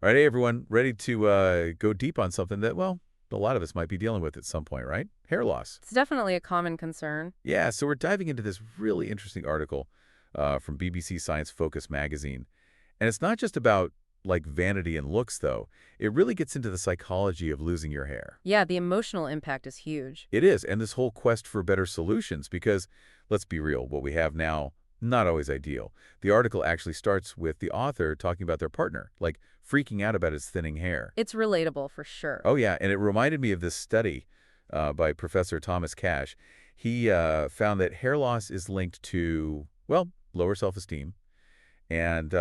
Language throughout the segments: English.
All right, hey everyone, ready to go deep on something that, well, a lot of us might be dealing with at some point, right? Hair loss. It's definitely a common concern. Yeah, so we're diving into this really interesting article from BBC Science Focus magazine. And it's not just about, like, vanity and looks, though. It really gets into the psychology of losing your hair. Yeah, the emotional impact is huge. It is, and this whole quest for better solutions, because, let's be real, what we have now, not always ideal. The article actually starts with the author talking about their partner, like freaking out about his thinning hair. It's relatable for sure. Oh, yeah, and it reminded me of this study by Professor Thomas Cash. He found that hair loss is linked to, well, lower self-esteem and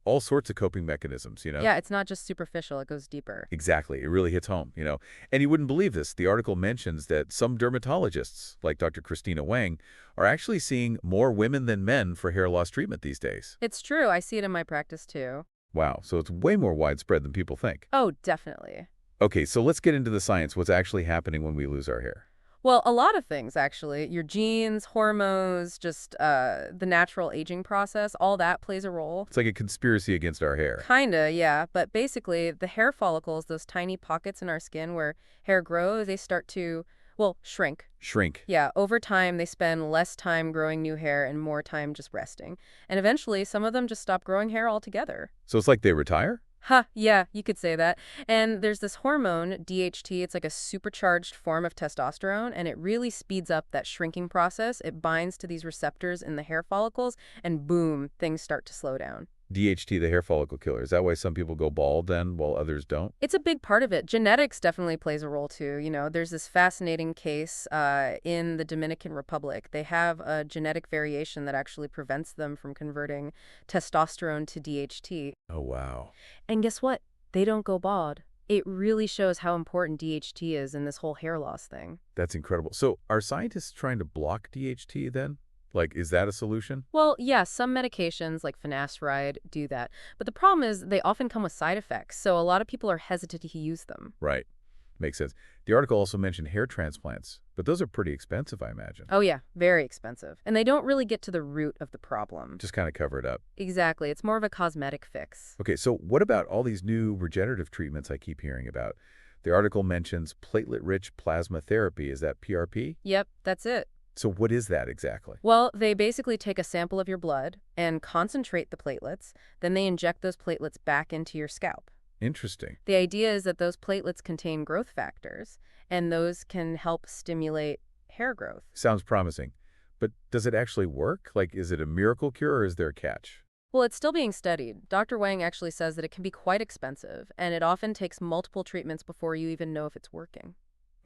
all sorts of coping mechanisms, you know? Yeah, it's not just superficial, it goes deeper. Exactly. It really hits home, you know? And you wouldn't believe this. The article mentions that some dermatologists, like Dr. Christina Wang, are actually seeing more women than men for hair loss treatment these days. It's true, I see it in my practice too. Wow, so it's way more widespread than people think. Oh, definitely. Okay, so let's get into the science. What's actually happening when we lose our hair? Well, a lot of things, actually. Your genes, hormones, just the natural aging process, all that plays a role. It's like a conspiracy against our hair. Kinda, yeah. But basically, the hair follicles, those tiny pockets in our skin where hair grows, they start to, well, shrink. Shrink. Yeah, over time, they spend less time growing new hair and more time just resting. And eventually, some of them just stop growing hair altogether. So it's like they retire? Yeah, you could say that. And there's this hormone, DHT, it's like a supercharged form of testosterone, and it really speeds up that shrinking process. It binds to these receptors in the hair follicles, and boom, things start to slow down. DHT, the hair follicle killer. Is that why some people go bald then, while others don't? It's a big part of it. Genetics definitely plays a role too. You know, there's this fascinating case in the Dominican Republic. They have a genetic variation that actually prevents them from converting testosterone to DHT. Oh, wow. And guess what? They don't go bald. It really shows how important DHT is in this whole hair loss thing. That's incredible. So are scientists trying to block DHT then? Like, is that a solution? Well, yeah, some medications like finasteride do that. But the problem is they often come with side effects, so a lot of people are hesitant to use them. Right. Makes sense. The article also mentioned hair transplants, but those are pretty expensive, I imagine. Oh yeah, very expensive. And they don't really get to the root of the problem. Just kind of cover it up. Exactly. It's more of a cosmetic fix. Okay, so what about all these new regenerative treatments I keep hearing about? The article mentions platelet-rich plasma therapy. Is that PRP? Yep, that's it. So what is that exactly? Well, they basically take a sample of your blood and concentrate the platelets, then they inject those platelets back into your scalp. Interesting. The idea is that those platelets contain growth factors, and those can help stimulate hair growth. Sounds promising. But does it actually work? Like, is it a miracle cure or is there a catch? Well, it's still being studied. Dr. Wang actually says that it can be quite expensive, and it often takes multiple treatments before you even know if it's working.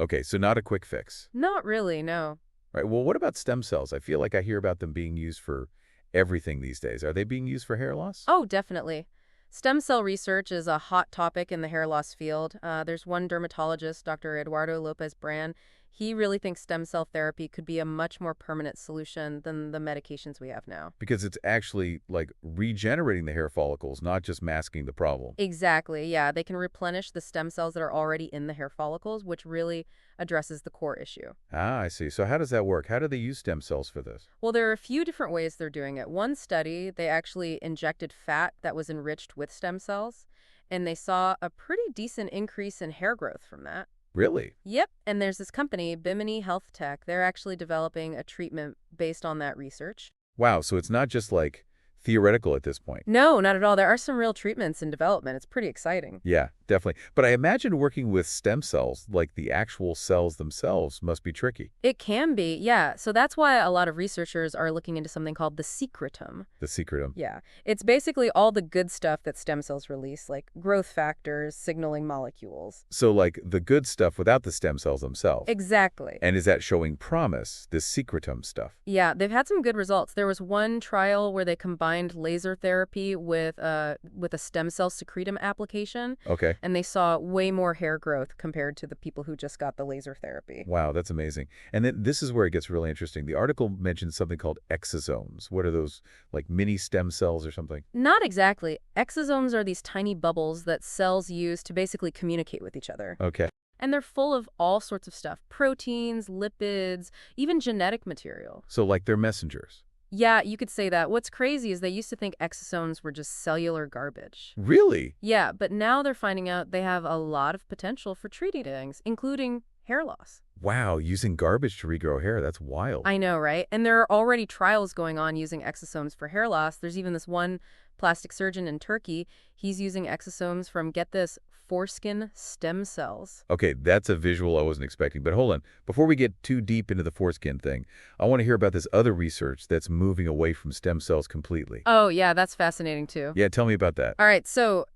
Okay, so not a quick fix. Not really, no. Right. Well, what about stem cells? I feel like I hear about them being used for everything these days. Are they being used for hair loss? Oh, definitely. Stem cell research is a hot topic in the hair loss field. There's one dermatologist, Dr. Eduardo Lopez Bran. He really thinks stem cell therapy could be a much more permanent solution than the medications we have now. Because it's actually like regenerating the hair follicles, not just masking the problem. Exactly, yeah. They can replenish the stem cells that are already in the hair follicles, which really addresses the core issue. Ah, I see. So how does that work? How do they use stem cells for this? Well, there are a few different ways they're doing it. One study, they actually injected fat that was enriched with stem cells, and they saw a pretty decent increase in hair growth from that. Really? Yep, and there's this company, Bimini Health Tech. They're actually developing a treatment based on that research. Wow, so it's not just like theoretical at this point. No, not at all. There are some real treatments in development. It's pretty exciting. Yeah, definitely. But I imagine working with stem cells, like the actual cells themselves, must be tricky. It can be, yeah. So that's why a lot of researchers are looking into something called the secretum. The secretum. Yeah. It's basically all the good stuff that stem cells release, like growth factors, signaling molecules. So like the good stuff without the stem cells themselves. Exactly. And is that showing promise, this secretum stuff? Yeah, they've had some good results. There was one trial where they combined laser therapy with a stem cell secretum application. Okay. And they saw way more hair growth compared to the people who just got the laser therapy. Wow, that's amazing. And then this is where it gets really interesting. The article mentions something called exosomes. What are those, like mini stem cells or something? Not exactly. Exosomes are these tiny bubbles that cells use to basically communicate with each other. Okay. And they're full of all sorts of stuff. Proteins, lipids, even genetic material. So like they're messengers. Yeah, you could say that. What's crazy is they used to think exosomes were just cellular garbage. Really? Yeah, but now they're finding out they have a lot of potential for treating things, including hair loss. Wow, using garbage to regrow hair, that's wild. I know, right? And there are already trials going on using exosomes for hair loss. There's even this one plastic surgeon in Turkey. He's using exosomes from, get this, foreskin stem cells. Okay, that's a visual I wasn't expecting. But hold on. Before we get too deep into the foreskin thing, I want to hear about this other research that's moving away from stem cells completely. Oh, yeah, that's fascinating too. Yeah, tell me about that. All right, so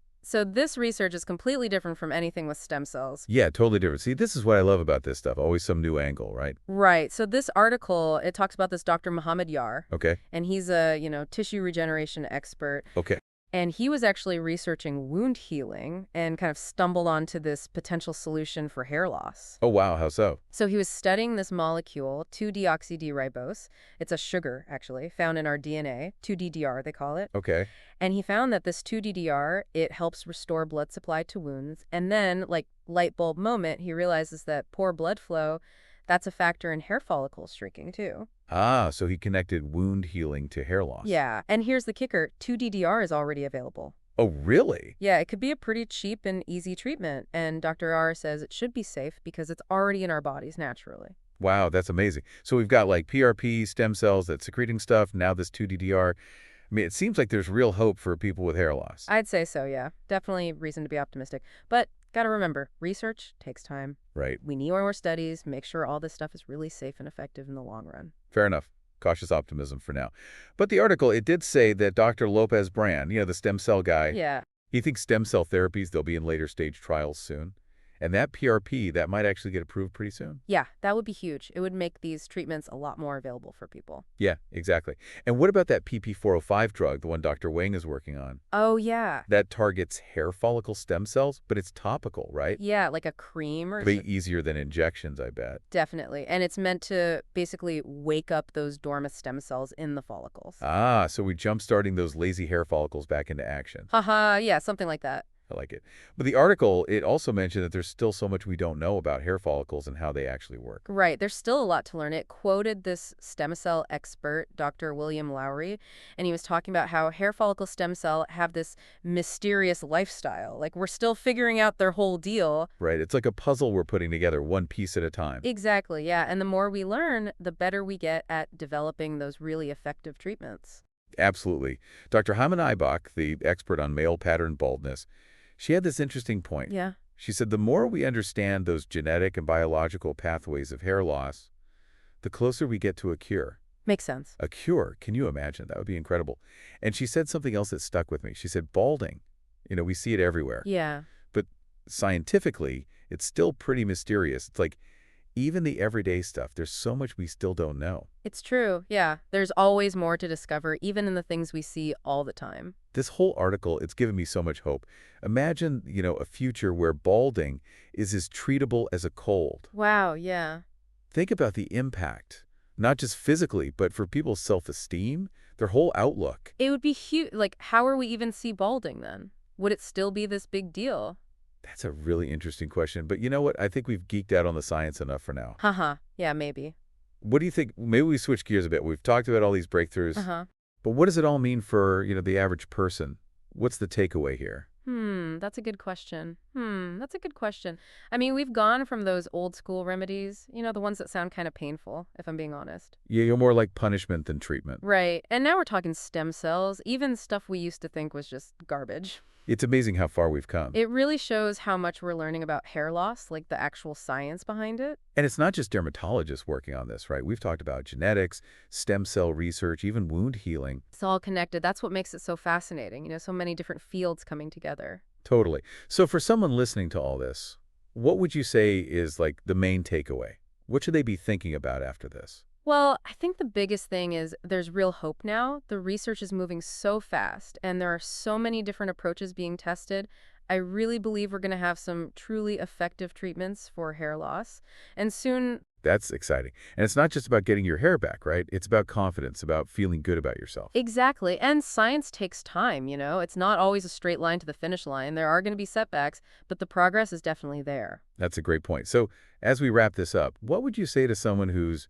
this research is completely different from anything with stem cells. Yeah, totally different. See, this is what I love about this stuff. Always some new angle, right? Right. So this article, it talks about this Dr. Mohammed Yar, Okay. and he's a, tissue regeneration expert. Okay. And he was actually researching wound healing and kind of stumbled onto this potential solution for hair loss. Oh, wow. How so? So he was studying this molecule, 2-deoxy-D-ribose. It's a sugar, actually, found in our DNA, 2-DDR they call it. Okay. And he found that this 2-DDR, it helps restore blood supply to wounds. And then, like light bulb moment, he realizes that poor blood flow, that's a factor in hair follicles shrinking too. Ah, so he connected wound healing to hair loss. Yeah, and here's the kicker, 2-DDR is already available. Oh, really? Yeah, it could be a pretty cheap and easy treatment, and Dr. R says it should be safe because it's already in our bodies naturally. Wow, that's amazing. So we've got like PRP, stem cells that's secreting stuff, now this 2-DDR. I mean, it seems like there's real hope for people with hair loss. I'd say so, yeah. Definitely reason to be optimistic. But gotta remember, research takes time. Right. We need more studies, make sure all this stuff is really safe and effective in the long run. Fair enough. Cautious optimism for now. But the article, it did say that Dr. Lopez Brand, the stem cell guy, Yeah. he thinks stem cell therapies, they'll be in later stage trials soon. And that PRP, that might actually get approved pretty soon. Yeah, that would be huge. It would make these treatments a lot more available for people. Yeah, exactly. And what about that PP405 drug, the one Dr. Wang is working on? Oh, yeah. That targets hair follicle stem cells, but it's topical, right? Yeah, like a cream or Way easier than injections, I bet. Definitely. And it's meant to basically wake up those dormant stem cells in the follicles. Ah, so we're jump-starting those lazy hair follicles back into action. Haha, yeah, something like that. I like it. But the article, it also mentioned that there's still so much we don't know about hair follicles and how they actually work. Right. There's still a lot to learn. It quoted this stem cell expert, Dr. William Lowry, and he was talking about how hair follicle stem cell have this mysterious lifestyle. Like, we're still figuring out their whole deal. Right. It's like a puzzle we're putting together one piece at a time. Exactly, yeah. And the more we learn, the better we get at developing those really effective treatments. Absolutely. Dr. Hyman Eibach, the expert on male pattern baldness, she had this interesting point. Yeah. She said the more we understand those genetic and biological pathways of hair loss, the closer we get to a cure. Makes sense. A cure. Can you imagine? That would be incredible. And she said something else that stuck with me. She said balding. We see it everywhere. Yeah. But scientifically, it's still pretty mysterious. It's like even the everyday stuff, there's so much we still don't know. It's true, yeah. There's always more to discover, even in the things we see all the time. This whole article, it's given me so much hope. Imagine, a future where balding is as treatable as a cold. Wow, yeah. Think about the impact, not just physically, but for people's self-esteem, their whole outlook. It would be huge. Like, how are we even see balding then? Would it still be this big deal? That's a really interesting question. But you know what? I think we've geeked out on the science enough for now. Haha, yeah, maybe. What do you think? Maybe we switch gears a bit. We've talked about all these breakthroughs. But what does it all mean for, the average person? What's the takeaway here? That's a good question. That's a good question. I mean, we've gone from those old school remedies, the ones that sound kind of painful, if I'm being honest. Yeah, you're more like punishment than treatment. Right. And now we're talking stem cells, even stuff we used to think was just garbage. It's amazing how far we've come. It really shows how much we're learning about hair loss, like the actual science behind it. And it's not just dermatologists working on this, right? We've talked about genetics, stem cell research, even wound healing. It's all connected. That's what makes it so fascinating, so many different fields coming together. Totally. So for someone listening to all this, what would you say is like the main takeaway? What should they be thinking about after this? Well, I think the biggest thing is there's real hope now. The research is moving so fast, and there are so many different approaches being tested. I really believe we're going to have some truly effective treatments for hair loss. And soon... That's exciting. And it's not just about getting your hair back, right? It's about confidence, about feeling good about yourself. Exactly. And science takes time, It's not always a straight line to the finish line. There are going to be setbacks, but the progress is definitely there. That's a great point. So as we wrap this up, what would you say to someone who's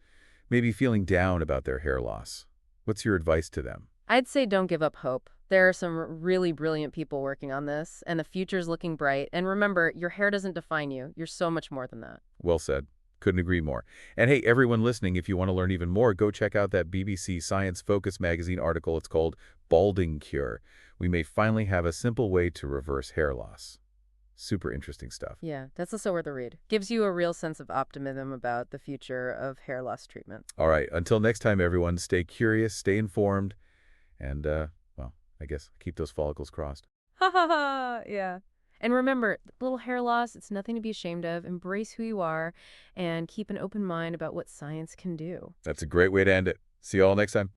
maybe feeling down about their hair loss? What's your advice to them? I'd say don't give up hope. There are some really brilliant people working on this, and the future's looking bright. And remember, your hair doesn't define you. You're so much more than that. Well said. Couldn't agree more. And hey, everyone listening, if you want to learn even more, go check out that BBC Science Focus magazine article. It's called Balding Cure. We may finally have a simple way to reverse hair loss. Super interesting stuff. Yeah, that's also worth a read. Gives you a real sense of optimism about the future of hair loss treatment. All right, until next time, everyone, stay curious, stay informed, and, well, I guess keep those follicles crossed. Ha ha ha, yeah. And remember, little hair loss, it's nothing to be ashamed of. Embrace who you are and keep an open mind about what science can do. That's a great way to end it. See you all next time.